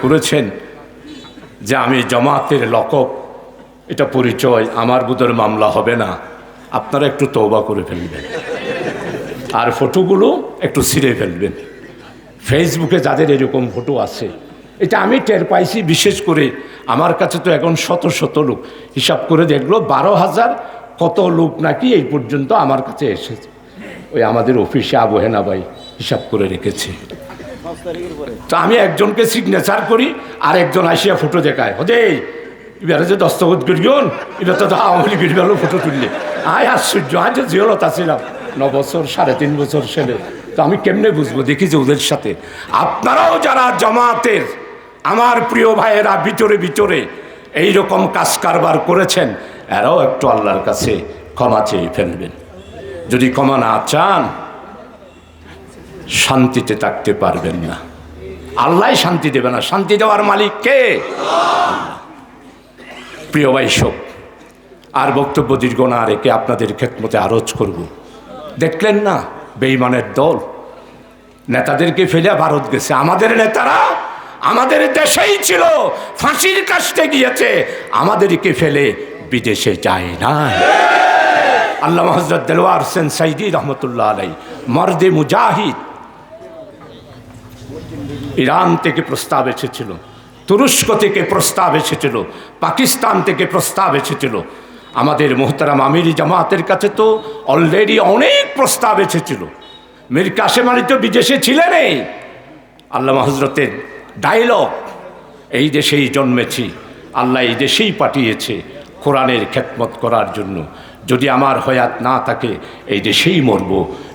করেছেন যে আমি জামাতের লকব, এটা পরিচয়, আমার বুধের মামলা হবে না। আপনারা একটু তওবা করে ফেলবেন আর ফটোগুলো একটু ছিঁড়ে ফেলবেন। ফেসবুকে যাদের এরকম ফটো আছে, এটা আমি টের পাইছি। বিশেষ করে আমার কাছে তো এখন শত শত লোক, হিসাব করে দেখলো 12,000 কত লোক নাকি এই পর্যন্ত আমার কাছে এসেছে। ওই আমাদের অফিসে আবু হেনা ভাই হিসাব করে রেখেছে। তো আমি একজনকে সিগনেচার করি আর একজন আসিয়া ফটো দেখায়, হদে এবারে যে দস্তখত করিও, এবার তো আওয়ামী লীগের বেলো ফটো তুললে। আয় আশ্চর্য, আজ যে জিয়লতা ছিলাম 9 বছর 3.5 বছর ছেলে, তো আমি কেমনে বুঝবো? দেখি যে ওদের সাথে আপনারাও যারা জামাতের আমার প্রিয় ভাইয়েরা ভিতরে ভিতরে এইরকম কাজ কারবার করেছেন, এরাও একটু আল্লাহর কাছে ক্ষমা চেয়ে ফেলবেন। যদি ক্ষমা না চান শান্তিতে থাকতে পারবেন না। আল্লাহ শান্তি দেবে না, শান্তি দেওয়ার মালিক কে? প্রিয় ভাই সব, আর বক্তব্য দীর্ঘ না রেখে আপনাদের খেদমতে আরজ করব। দেখলেন না বেঈমানের দল নেতাদেরকে ফেলে ভারত গেছে। আমাদের নেতারা আমাদের দেশেই ছিল, ফাঁসির কাস্টে গিয়েছে, আমাদেরকে ফেলে বিদেশে যায় না। আল্লামা হযরত দেলওয়ার হোসেন সাইদি রহমতুল্লাহ আলাই, মর্দে মুজাহিদ, ইরান থেকে প্রস্তাব এসেছিল, তুরস্ক থেকে প্রস্তাব এসেছিল, পাকিস্তান থেকে প্রস্তাব এসেছিল। আমাদের মোহতারাম আমিরি জামাতের কাছে তো অলরেডি অনেক প্রস্তাব এসেছিল। মীর কাসেম আলী তো বিদেশে ছিলেনই। আল্লামা হযরতের ডায়লগ, এই দেশেই জন্মেছি, আল্লাহ এই দেশেই পাঠিয়েছে কোরআনের খেদমত করার জন্য। যদি আমার হয়াত না থাকে এই দেশেই মরব,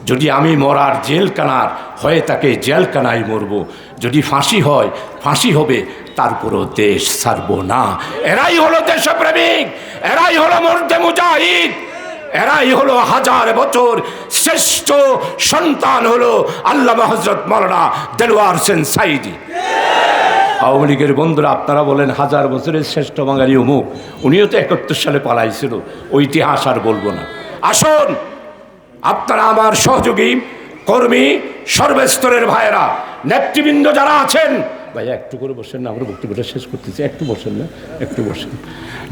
যদি আমি মরার জেলখানার হয়ে থাকে জেলখানায় মরব, যদি ফাঁসি হয় ফাঁসি হবে, তারপরও দেশ ছাড়ব না। এরাই হলো দেশপ্রেমিক, এরাই হলো মর্দে মুজাহিদ, এরাই হলো 1000 বছর শ্রেষ্ঠ সন্তান হলো আল্লামা হযরত মাওলানা দেলওয়ার হোসেন সাইদি। আওয়ামী লীগের বন্ধুরা আপনারা বলেন 1000 বছরের শ্রেষ্ঠ বাঙালি অমুক, উনিও তো 71 সালে পালাইছিল, ওই ইতিহাস আর বলবো না। আসুন আপনারা আমার সহযোগী কর্মী সর্বস্তরের ভাইয়েরা, নেতৃবৃন্দ যারা আছেন, ভাইয়া একটু করে বসেন না, আমরা বক্তব্যটা শেষ করতেছি, একটু বসেন না, একটু বসেন।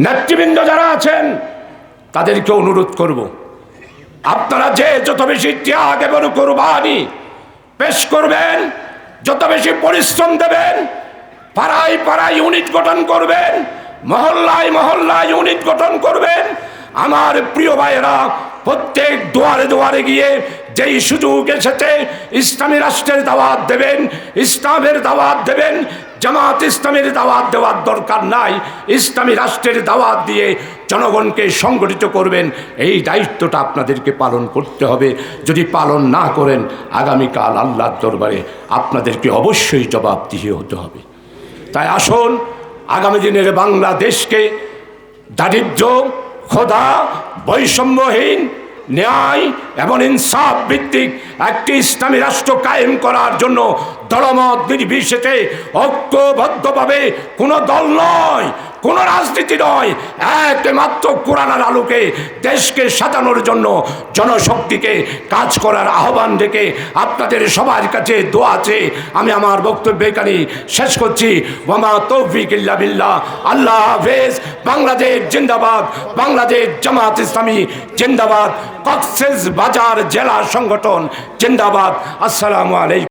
নেতৃবৃন্দ যারা আছেন তাদেরকে অনুরোধ করব, আপনারা যে যত বেশি ত্যাগ এবং কুরবানি পেশ করবেন, যত বেশি পরিশ্রম দেবেন, পাড়ায় পাড়ায় ইউনিট গঠন করবেন, মহল্লায় মহল্লায় ইউনিট গঠন করবেন, আমার প্রিয় ভাইয়েরা প্রত্যেক দুয়ারে দুয়ারে গিয়ে যেই সুযোগ এসেছে ইসলামী রাষ্ট্রের দাওয়াত দেবেন, ইসলামের দাওয়াত দেবেন। জামাত ইসলামের দাওয়াত দেওয়ার দরকার নাই, ইসলামী রাষ্ট্রের দাওয়াত দিয়ে জনগণকে সংগঠিত করবেন। এই দায়িত্বটা আপনাদেরকে পালন করতে হবে। যদি পালন না করেন আগামীকাল আল্লাহর দরবারে আপনাদেরকে অবশ্যই জবাবদিহি হতে হবে। তাই আসুন আগামী দিনের বাংলাদেশকে দারিদ্র্য, ক্ষুধা, বৈষম্যহীন, ন্যায় এবং ইনসাফ ভিত্তিক একটি ইসলামী রাষ্ট্র কায়েম করার জন্য দলমত নির্বিশেষে ঐক্যবদ্ধভাবে কোনো দল নয়, কোনো রাজনীতি নয়, একমাত্র কোরআনের আলোকে দেশকে সাজানোর জন্য জনশক্তিকে কাজ করার আহ্বান রেখে আপনাদের সবার কাছে দোয়া আছে। আমি আমার বক্তব্য এখানে শেষ করছি। ওয়ামা তৌফিক ইল্লা বিল্লাহ। আল্লাহ হাফেজ। বাংলাদেশ জিন্দাবাদ, বাংলাদেশ জামাত ইসলামী জিন্দাবাদ, কক্সবাজার জেলা সংগঠন জিন্দাবাদ। আসসালামু আলাইকুম।